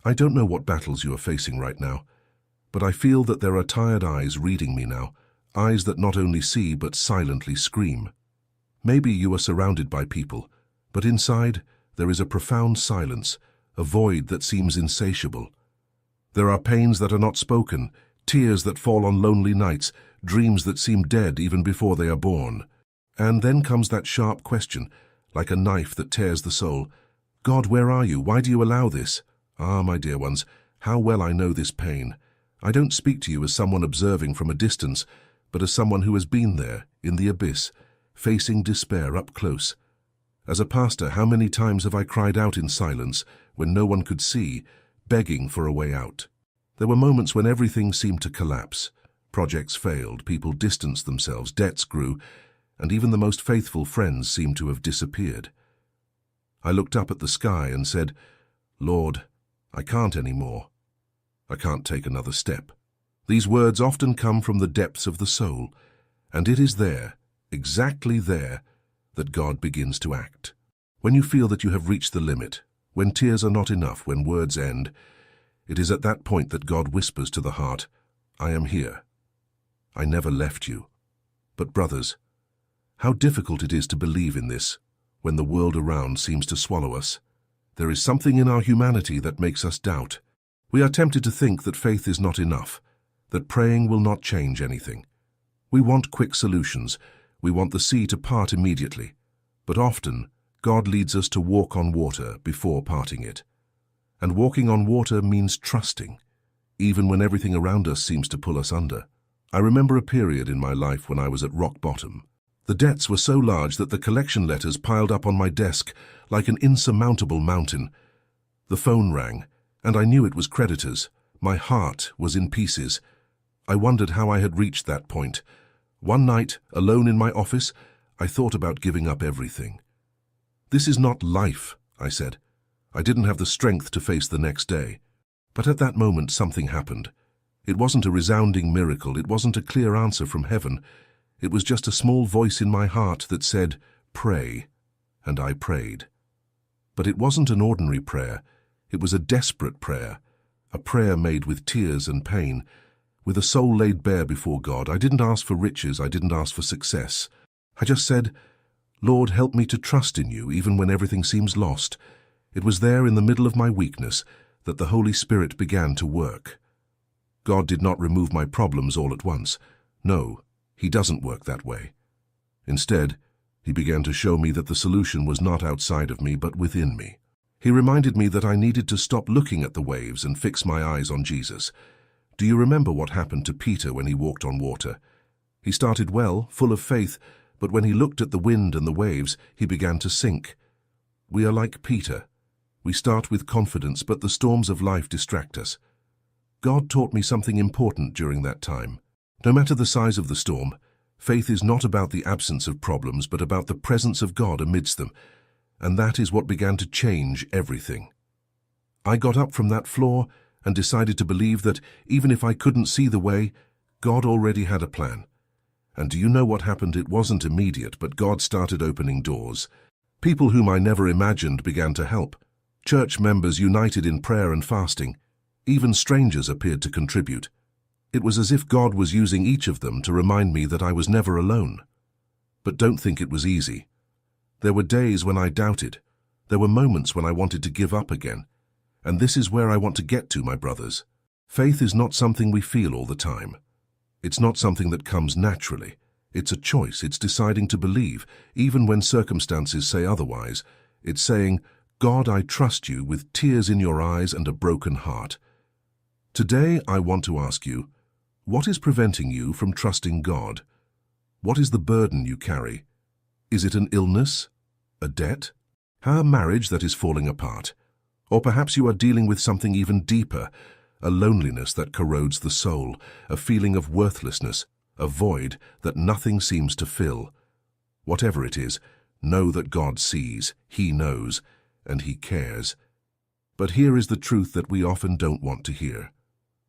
I don't know what battles you are facing right now, but I feel that there are tired eyes reading me now, eyes that not only see but silently scream. Maybe you are surrounded by people, but inside there is a profound silence, a void that seems insatiable. There are pains that are not spoken, tears that fall on lonely nights, dreams that seem dead even before they are born. And then comes that sharp question, like a knife that tears the soul. God, where are you? Why do you allow this? Ah, my dear ones, how well I know this pain. I don't speak to you as someone observing from a distance, but as someone who has been there, in the abyss, facing despair up close. As a pastor, how many times have I cried out in silence when no one could see, begging for a way out? There were moments when everything seemed to collapse. Projects failed, people distanced themselves, debts grew, and even the most faithful friends seemed to have disappeared. I looked up at the sky and said, Lord, I can't anymore. I can't take another step. These words often come from the depths of the soul, and it is there, exactly there, that God begins to act. When you feel that you have reached the limit, when tears are not enough, when words end, it is at that point that God whispers to the heart, I am here. I never left you. But brothers, how difficult it is to believe in this when the world around seems to swallow us. There is something in our humanity that makes us doubt. We are tempted to think that faith is not enough, that praying will not change anything. We want quick solutions. We want the sea to part immediately. But often, God leads us to walk on water before parting it. And walking on water means trusting, even when everything around us seems to pull us under. I remember a period in my life when I was at rock bottom. The debts were so large that the collection letters piled up on my desk like an insurmountable mountain. The phone rang, and I knew it was creditors. My heart was in pieces. I wondered how I had reached that point. One night, alone in my office, I thought about giving up everything. This is not life, I said. I didn't have the strength to face the next day. But at that moment, something happened. It wasn't a resounding miracle. It wasn't a clear answer from heaven. It was just a small voice in my heart that said, pray. And I prayed. But it wasn't an ordinary prayer. It was a desperate prayer, a prayer made with tears and pain, with a soul laid bare before God. I didn't ask for riches. I didn't ask for success. I just said, Lord, help me to trust in you even when everything seems lost. It was there in the middle of my weakness that the Holy Spirit began to work. God did not remove my problems all at once. No, He doesn't work that way. Instead, He began to show me that the solution was not outside of me but within me. He reminded me that I needed to stop looking at the waves and fix my eyes on Jesus. Do you remember what happened to Peter when he walked on water? He started well, full of faith, but when he looked at the wind and the waves, he began to sink. We are like Peter. We start with confidence, but the storms of life distract us. God taught me something important during that time. No matter the size of the storm, faith is not about the absence of problems, but about the presence of God amidst them. And that is what began to change everything. I got up from that floor and decided to believe that even if I couldn't see the way, God already had a plan. And do you know what happened? It wasn't immediate, but God started opening doors. People whom I never imagined began to help. Church members united in prayer and fasting. Even strangers appeared to contribute. It was as if God was using each of them to remind me that I was never alone. But don't think it was easy. There were days when I doubted. There were moments when I wanted to give up again. And this is where I want to get to, my brothers. Faith is not something we feel all the time. It's not something that comes naturally. It's a choice. It's deciding to believe, even when circumstances say otherwise. It's saying, God, I trust you with tears in your eyes and a broken heart. Today, I want to ask you, what is preventing you from trusting God? What is the burden you carry? Is it an illness? A debt? A marriage that is falling apart? Or perhaps you are dealing with something even deeper, a loneliness that corrodes the soul, a feeling of worthlessness, a void that nothing seems to fill. Whatever it is, know that God sees, He knows, and He cares. But here is the truth that we often don't want to hear.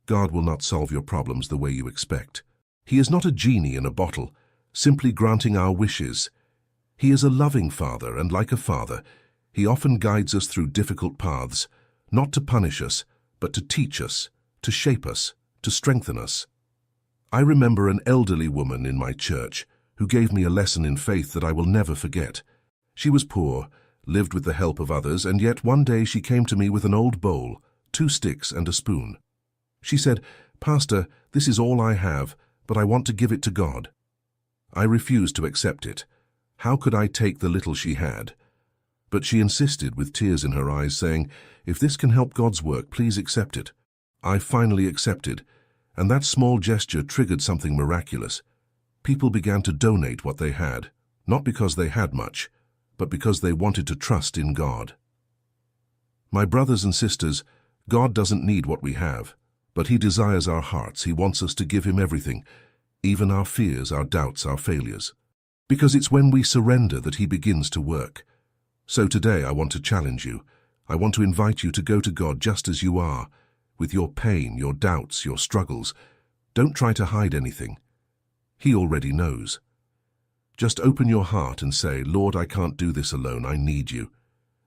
God will not solve your problems the way you expect. He is not a genie in a bottle, simply granting our wishes. He is a loving Father, and like a father, He often guides us through difficult paths, not to punish us, but to teach us, to shape us, to strengthen us. I remember an elderly woman in my church who gave me a lesson in faith that I will never forget. She was poor, lived with the help of others, and yet one day she came to me with an old bowl, 2 sticks and a spoon. She said, "Pastor, this is all I have, but I want to give it to God." I refused to accept it. How could I take the little she had? But she insisted with tears in her eyes, saying, "If this can help God's work, please accept it." I finally accepted, and that small gesture triggered something miraculous. People began to donate what they had, not because they had much, but because they wanted to trust in God. My brothers and sisters, God doesn't need what we have, but He desires our hearts. He wants us to give Him everything, even our fears, our doubts, our failures. Because it's when we surrender that He begins to work. So today I want to challenge you. I want to invite you to go to God just as you are, with your pain, your doubts, your struggles. Don't try to hide anything. He already knows. Just open your heart and say, "Lord, I can't do this alone. I need you,"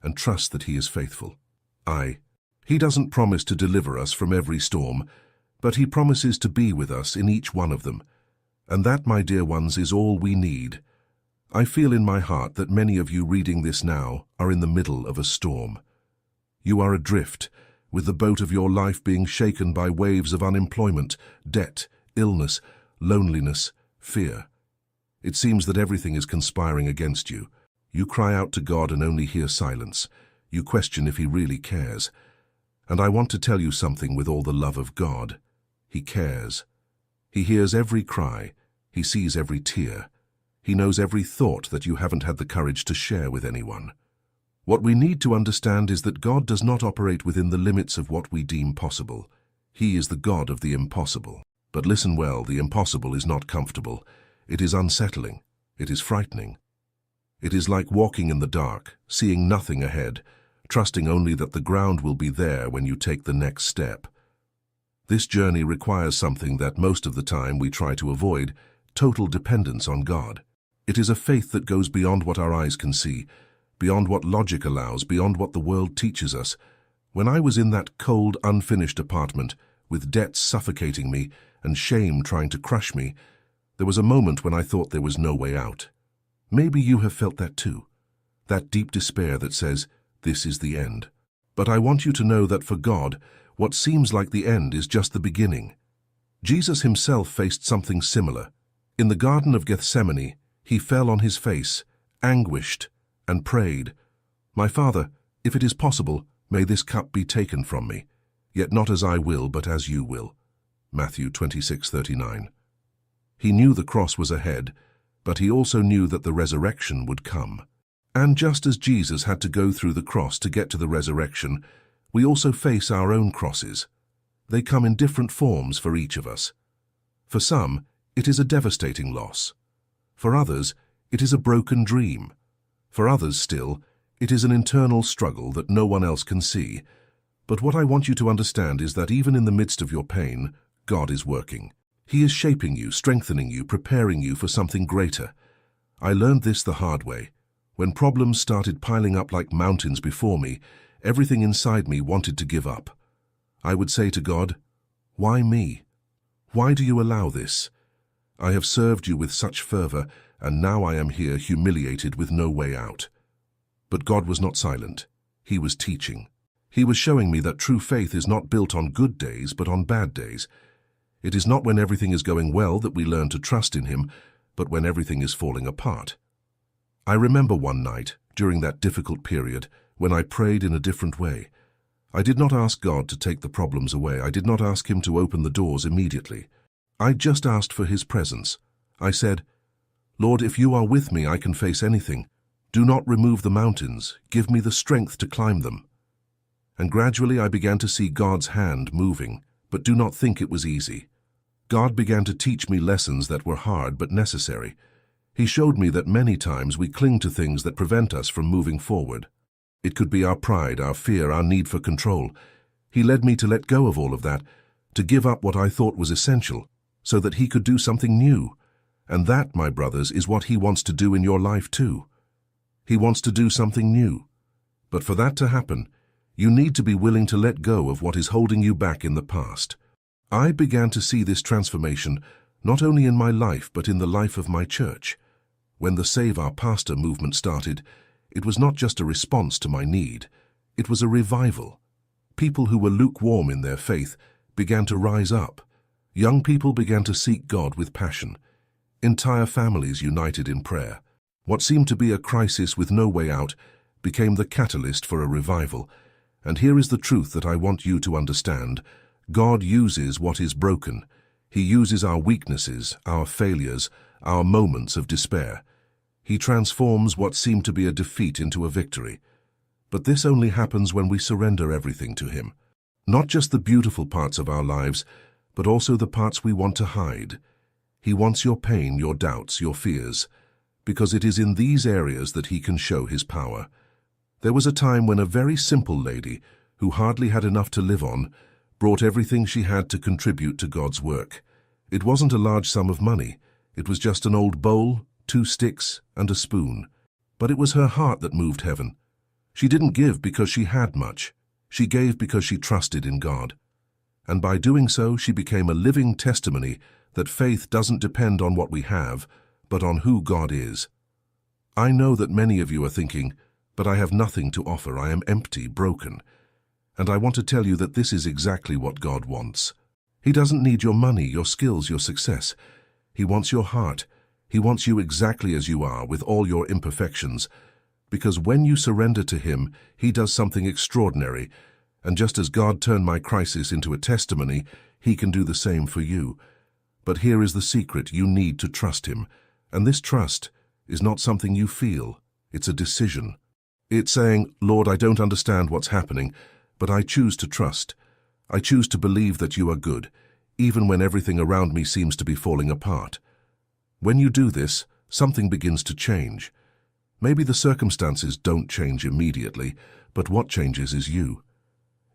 and trust that He is faithful. He doesn't promise to deliver us from every storm, but He promises to be with us in each one of them. And that, my dear ones, is all we need. I feel in my heart that many of you reading this now are in the middle of a storm. You are adrift, with the boat of your life being shaken by waves of unemployment, debt, illness, loneliness, fear. It seems that everything is conspiring against you. You cry out to God and only hear silence. You question if He really cares. And I want to tell you something with all the love of God. He cares. He hears every cry. He sees every tear. He knows every thought that you haven't had the courage to share with anyone. What we need to understand is that God does not operate within the limits of what we deem possible. He is the God of the impossible. But listen well, the impossible is not comfortable. It is unsettling. It is frightening. It is like walking in the dark, seeing nothing ahead, trusting only that the ground will be there when you take the next step. This journey requires something that most of the time we try to avoid: total dependence on God. It is a faith that goes beyond what our eyes can see, beyond what logic allows, beyond what the world teaches us. When I was in that cold, unfinished apartment, with debts suffocating me and shame trying to crush me, there was a moment when I thought there was no way out. Maybe you have felt that too, that deep despair that says, "This is the end." But I want you to know that for God, what seems like the end is just the beginning. Jesus Himself faced something similar. In the Garden of Gethsemane, He fell on His face, anguished, and prayed, "My Father, if it is possible, may this cup be taken from me, yet not as I will, but as you will." Matthew 26:39. He knew the cross was ahead, but He also knew that the resurrection would come. And just as Jesus had to go through the cross to get to the resurrection, we also face our own crosses. They come in different forms for each of us. For some, it is a devastating loss. For others, it is a broken dream. For others still, it is an internal struggle that no one else can see. But what I want you to understand is that even in the midst of your pain, God is working. He is shaping you, strengthening you, preparing you for something greater. I learned this the hard way. When problems started piling up like mountains before me, everything inside me wanted to give up. I would say to God, "Why me? Why do you allow this? I have served you with such fervor, and now I am here humiliated with no way out." But God was not silent. He was teaching. He was showing me that true faith is not built on good days, but on bad days. It is not when everything is going well that we learn to trust in Him, but when everything is falling apart. I remember one night, during that difficult period, when I prayed in a different way. I did not ask God to take the problems away. I did not ask Him to open the doors immediately. I just asked for His presence. I said, "Lord, if you are with me, I can face anything. Do not remove the mountains. Give me the strength to climb them." And gradually I began to see God's hand moving, but do not think it was easy. God began to teach me lessons that were hard but necessary. He showed me that many times we cling to things that prevent us from moving forward. It could be our pride, our fear, our need for control. He led me to let go of all of that, to give up what I thought was essential, so that He could do something new. And that, my brothers, is what He wants to do in your life too. He wants to do something new. But for that to happen, You need to be willing to let go of what is holding you back in the past. I began to see this transformation not only in my life but in the life of my church. When the Save Our Pastor movement started, it was not just a response to my need, it was a revival. People who were lukewarm in their faith began to rise up. Young people began to seek God with passion. Entire families united in prayer. What seemed to be a crisis with no way out became the catalyst for a revival. And here is the truth that I want you to understand. God uses what is broken. He uses our weaknesses, our failures, our moments of despair. He transforms what seemed to be a defeat into a victory. But this only happens when we surrender everything to Him. Not just the beautiful parts of our lives, but also the parts we want to hide. He wants your pain, your doubts, your fears, because it is in these areas that He can show His power. There was a time when a very simple lady, who hardly had enough to live on, brought everything she had to contribute to God's work. It wasn't a large sum of money. It was just an old bowl, 2 sticks, and a spoon. But it was her heart that moved heaven. She didn't give because she had much. She gave because she trusted in God. And by doing so, she became a living testimony that faith doesn't depend on what we have, but on who God is. I know that many of you are thinking, but I have nothing to offer. I am empty, broken. And I want to tell you that this is exactly what God wants. He doesn't need your money, your skills, your success. He wants your heart. He wants you exactly as you are, with all your imperfections. Because when you surrender to Him, He does something extraordinary. And just as God turned my crisis into a testimony, He can do the same for you. But here is the secret: you need to trust Him. And this trust is not something you feel. It's a decision. It's saying, Lord, I don't understand what's happening, but I choose to trust. I choose to believe that you are good, even when everything around me seems to be falling apart. When you do this, something begins to change. Maybe the circumstances don't change immediately, but what changes is you.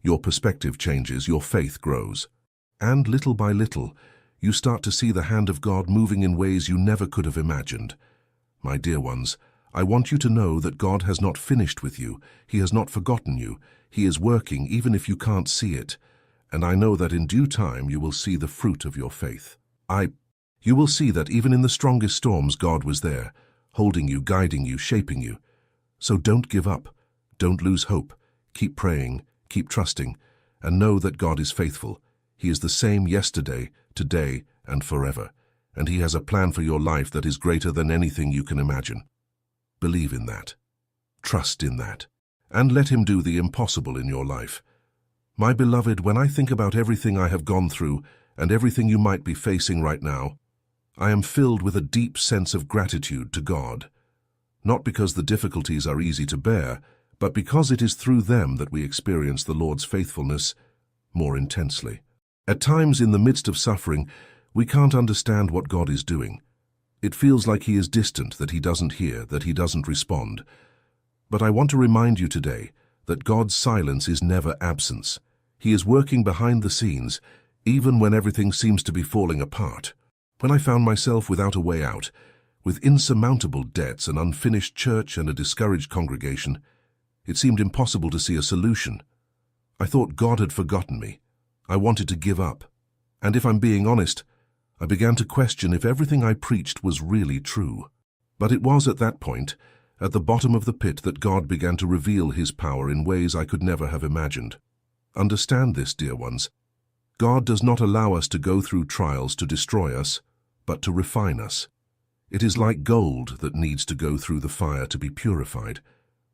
Your perspective changes, your faith grows. And little by little, you start to see the hand of God moving in ways you never could have imagined. My dear ones, I want you to know that God has not finished with you. He has not forgotten you. He is working even if you can't see it. And I know that in due time you will see the fruit of your faith. You will see that even in the strongest storms, God was there, holding you, guiding you, shaping you. So don't give up. Don't lose hope. Keep praying, keep trusting, and know that God is faithful. He is the same yesterday, today, and forever. And He has a plan for your life that is greater than anything you can imagine. Believe in that. Trust in that. And let Him do the impossible in your life. My beloved, when I think about everything I have gone through and everything you might be facing right now, I am filled with a deep sense of gratitude to God. Not because the difficulties are easy to bear, but because it is through them that we experience the Lord's faithfulness more intensely. At times in the midst of suffering, we can't understand what God is doing. It feels like He is distant, that He doesn't hear, that He doesn't respond. But I want to remind you today that God's silence is never absence. He is working behind the scenes, even when everything seems to be falling apart. When I found myself without a way out, with insurmountable debts, an unfinished church, and a discouraged congregation, it seemed impossible to see a solution. I thought God had forgotten me. I wanted to give up. And if I'm being honest, I began to question if everything I preached was really true. But it was at that point, at the bottom of the pit, that God began to reveal His power in ways I could never have imagined. Understand this, dear ones. God does not allow us to go through trials to destroy us, but to refine us. It is like gold that needs to go through the fire to be purified.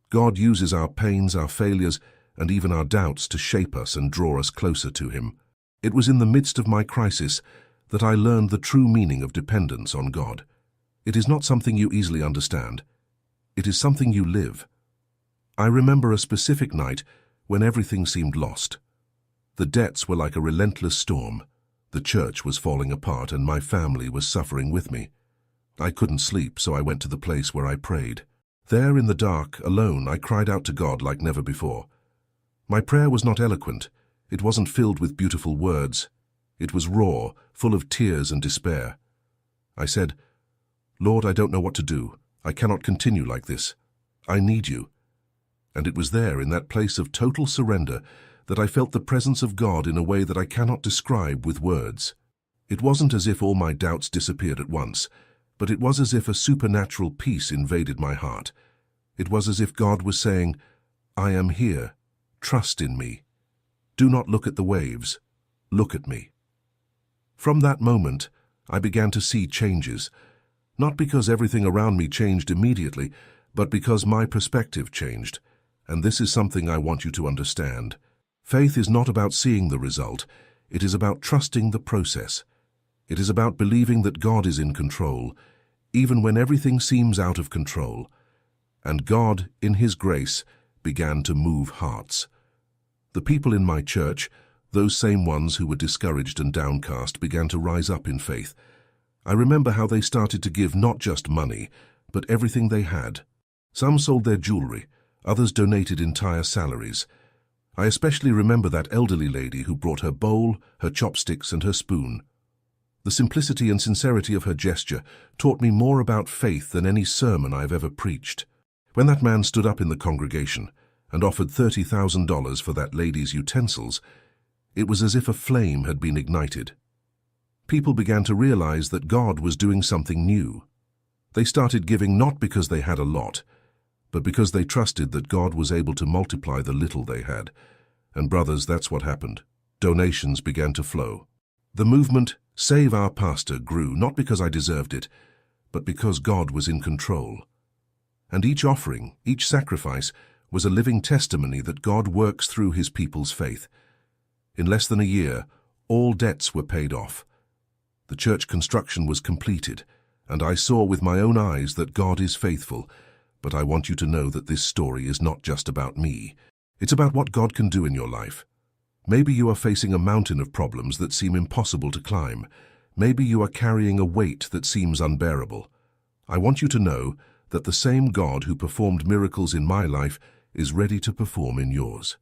God uses our pains, our failures, and even our doubts to shape us and draw us closer to Him. It was in the midst of my crisis that I learned the true meaning of dependence on God. It is not something you easily understand. It is something you live. I remember a specific night when everything seemed lost. The debts were like a relentless storm. The church was falling apart and my family was suffering with me. I couldn't sleep, so I went to the place where I prayed. There in the dark, alone, I cried out to God like never before. My prayer was not eloquent. It wasn't filled with beautiful words. It was raw, full of tears and despair. I said, Lord, I don't know what to do. I cannot continue like this. I need you. And it was there, in that place of total surrender, that I felt the presence of God in a way that I cannot describe with words. It wasn't as if all my doubts disappeared at once, but it was as if a supernatural peace invaded my heart. It was as if God was saying, "I am here. Trust in me. Do not look at the waves. Look at me." From that moment, I began to see changes, not because everything around me changed immediately, but because my perspective changed. And this is something I want you to understand. Faith is not about seeing the result. It is about trusting the process. It is about believing that God is in control, even when everything seems out of control. And God, in His grace, began to move hearts. The people in my church, those same ones who were discouraged and downcast, began to rise up in faith. I remember how they started to give not just money, but everything they had. Some sold their jewelry, others donated entire salaries. I especially remember that elderly lady who brought her bowl, her chopsticks, and her spoon. The simplicity and sincerity of her gesture taught me more about faith than any sermon I have ever preached. When that man stood up in the congregation and offered $30,000 for that lady's utensils, it was as if a flame had been ignited. People began to realize that God was doing something new. They started giving not because they had a lot, but because they trusted that God was able to multiply the little they had. And brothers, that's what happened. Donations began to flow. The movement, "Save Our Pastor," grew not because I deserved it, but because God was in control. And each offering, each sacrifice, was a living testimony that God works through His people's faith. In less than a year, all debts were paid off. The church construction was completed, and I saw with my own eyes that God is faithful. But I want you to know that this story is not just about me. It's about what God can do in your life. Maybe you are facing a mountain of problems that seem impossible to climb. Maybe you are carrying a weight that seems unbearable. I want you to know that the same God who performed miracles in my life is ready to perform in yours.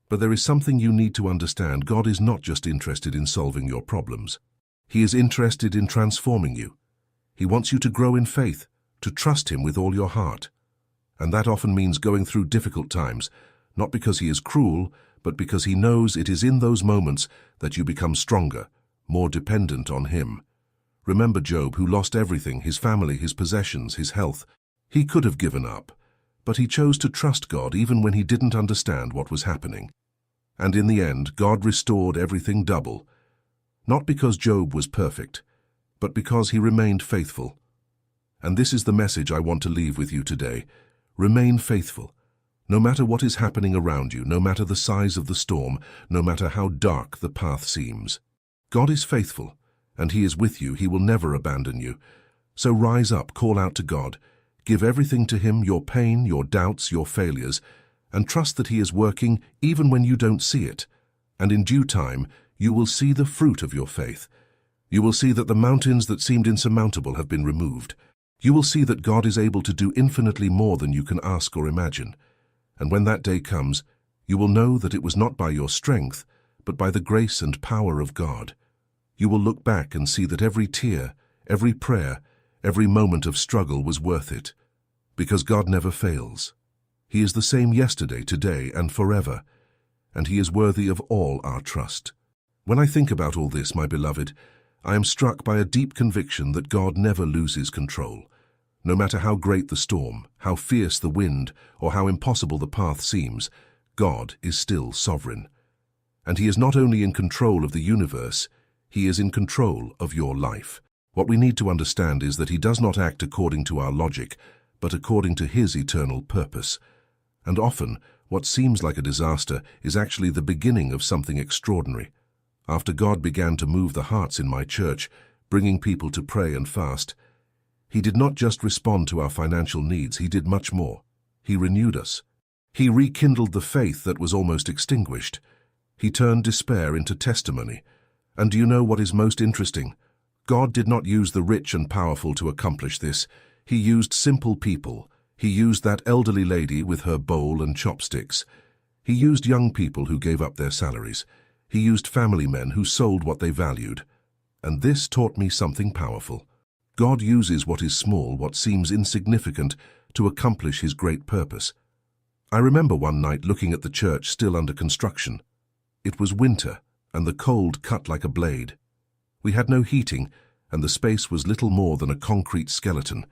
But there is something you need to understand. God is not just interested in solving your problems. He is interested in transforming you. He wants you to grow in faith, to trust Him with all your heart. And that often means going through difficult times, not because He is cruel, but because He knows it is in those moments that you become stronger, more dependent on Him. Remember Job, who lost everything, his family, his possessions, his health. He could have given up, but he chose to trust God even when he didn't understand what was happening. And in the end, God restored everything double. Not because Job was perfect, but because he remained faithful. And this is the message I want to leave with you today. Remain faithful. No matter what is happening around you, no matter the size of the storm, no matter how dark the path seems. God is faithful, and He is with you. He will never abandon you. So rise up, call out to God. Give everything to Him, your pain, your doubts, your failures, and trust that He is working even when you don't see it. And in due time, you will see the fruit of your faith. You will see that the mountains that seemed insurmountable have been removed. You will see that God is able to do infinitely more than you can ask or imagine. And when that day comes, you will know that it was not by your strength, but by the grace and power of God. You will look back and see that every tear, every prayer, every moment of struggle was worth it, because God never fails. He is the same yesterday, today, and forever, and He is worthy of all our trust. When I think about all this, my beloved, I am struck by a deep conviction that God never loses control. No matter how great the storm, how fierce the wind, or how impossible the path seems, God is still sovereign. And He is not only in control of the universe, He is in control of your life. What we need to understand is that He does not act according to our logic, but according to His eternal purpose. And often, what seems like a disaster is actually the beginning of something extraordinary. After God began to move the hearts in my church, bringing people to pray and fast, He did not just respond to our financial needs, He did much more. He renewed us. He rekindled the faith that was almost extinguished. He turned despair into testimony. And do you know what is most interesting? God did not use the rich and powerful to accomplish this. He used simple people. He used that elderly lady with her bowl and chopsticks. He used young people who gave up their salaries. He used family men who sold what they valued. And this taught me something powerful. God uses what is small, what seems insignificant, to accomplish His great purpose. I remember one night looking at the church still under construction. It was winter, and the cold cut like a blade. We had no heating, and the space was little more than a concrete skeleton.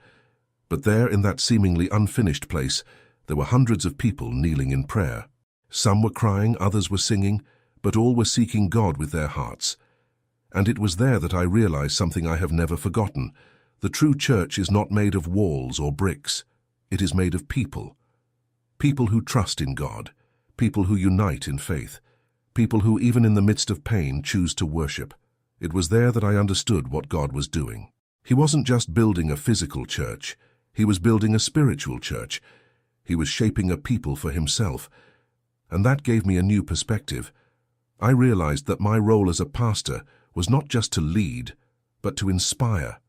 But there, in that seemingly unfinished place, there were hundreds of people kneeling in prayer. Some were crying, others were singing, but all were seeking God with their hearts. And it was there that I realized something I have never forgotten. The true church is not made of walls or bricks. It is made of people. People who trust in God. People who unite in faith. People who, even in the midst of pain, choose to worship. It was there that I understood what God was doing. He wasn't just building a physical church. He was building a spiritual church. He was shaping a people for himself. And that gave me a new perspective. I realized that my role as a pastor was not just to lead, but to inspire.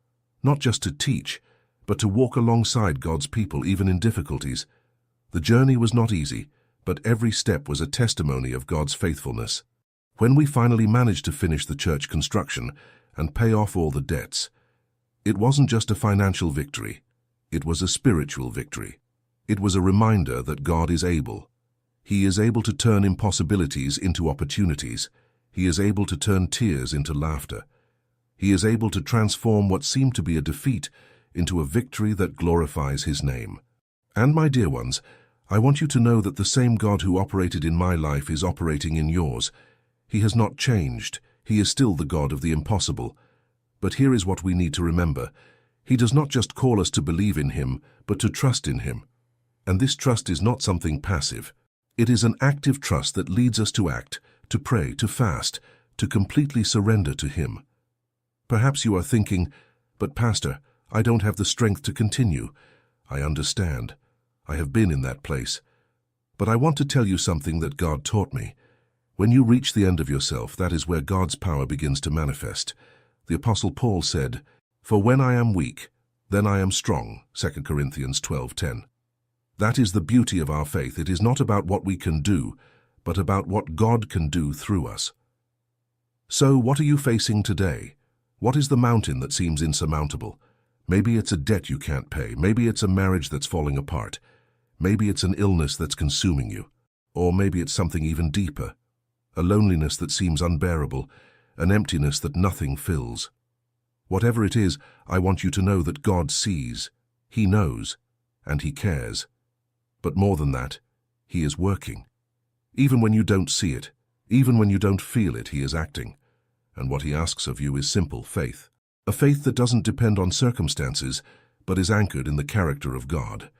Not just to teach, but to walk alongside God's people even in difficulties. The journey was not easy, but every step was a testimony of God's faithfulness. When we finally managed to finish the church construction and pay off all the debts, it wasn't just a financial victory. It was a spiritual victory. It was a reminder that God is able. He is able to turn impossibilities into opportunities. He is able to turn tears into laughter. He is able to transform what seemed to be a defeat into a victory that glorifies His name. And my dear ones, I want you to know that the same God who operated in my life is operating in yours. He has not changed. He is still the God of the impossible. But here is what we need to remember. He does not just call us to believe in Him, but to trust in Him. And this trust is not something passive. It is an active trust that leads us to act, to pray, to fast, to completely surrender to Him. Perhaps you are thinking, but Pastor, I don't have the strength to continue. I understand. I have been in that place. But I want to tell you something that God taught me. When you reach the end of yourself, that is where God's power begins to manifest. The Apostle Paul said, "For when I am weak, then I am strong," 2 Corinthians 12:10. That is the beauty of our faith. It is not about what we can do, but about what God can do through us. So, what are you facing today? What is the mountain that seems insurmountable? Maybe it's a debt you can't pay. Maybe it's a marriage that's falling apart. Maybe it's an illness that's consuming you. Or maybe it's something even deeper. A loneliness that seems unbearable. An emptiness that nothing fills. Whatever it is, I want you to know that God sees. He knows. And He cares. But more than that, He is working. Even when you don't see it, even when you don't feel it, He is acting. And what He asks of you is simple faith. A faith that doesn't depend on circumstances, but is anchored in the character of God.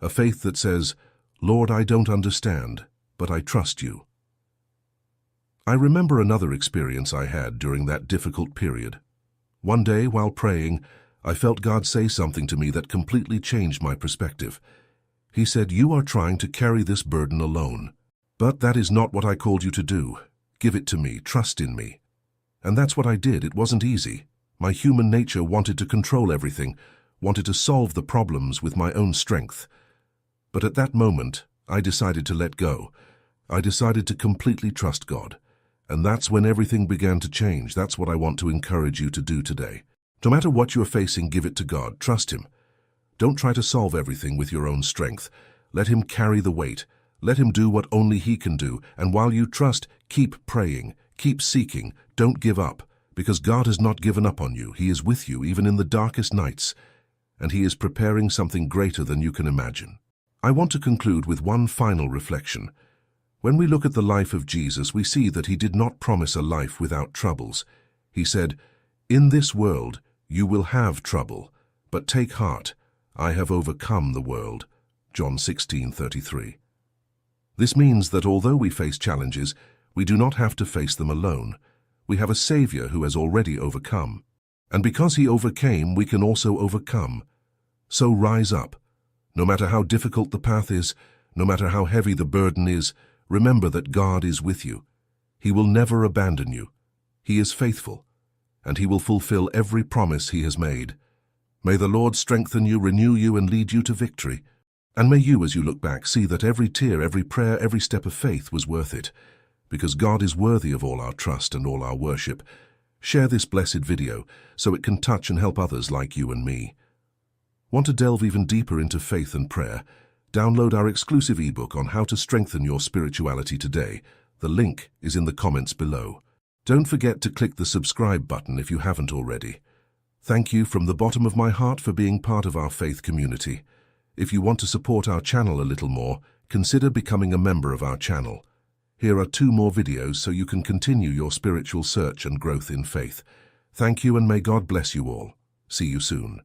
A faith that says, "Lord, I don't understand, but I trust You." I remember another experience I had during that difficult period. One day, while praying, I felt God say something to me that completely changed my perspective. He said, "You are trying to carry this burden alone. But that is not what I called you to do. Give it to me, trust in me." And that's what I did. It wasn't easy. My human nature wanted to control everything, wanted to solve the problems with my own strength. But at that moment, I decided to let go. I decided to completely trust God. And that's when everything began to change. That's what I want to encourage you to do today. No matter what you're facing, give it to God. Trust Him. Don't try to solve everything with your own strength. Let Him carry the weight. Let Him do what only He can do. And while you trust, keep praying. Keep seeking. Don't give up, because God has not given up on you. He is with you even in the darkest nights, and He is preparing something greater than you can imagine. I want to conclude with one final reflection. When we look at the life of Jesus, we see that He did not promise a life without troubles. He said, "In this world you will have trouble, but take heart, I have overcome the world." John 16:33. This means that although we face challenges, we do not have to face them alone. We have a Savior who has already overcome. And because He overcame, we can also overcome. So rise up. No matter how difficult the path is, no matter how heavy the burden is, remember that God is with you. He will never abandon you. He is faithful, and He will fulfill every promise He has made. May the Lord strengthen you, renew you, and lead you to victory. And may you, as you look back, see that every tear, every prayer, every step of faith was worth it. Because God is worthy of all our trust and all our worship. Share this blessed video so it can touch and help others like you and me. Want to delve even deeper into faith and prayer? Download our exclusive ebook on how to strengthen your spirituality today. The link is in the comments below. Don't forget to click the subscribe button if you haven't already. Thank you from the bottom of my heart for being part of our faith community. If you want to support our channel a little more, consider becoming a member of our channel. Here are 2 more videos so you can continue your spiritual search and growth in faith. Thank you and may God bless you all. See you soon.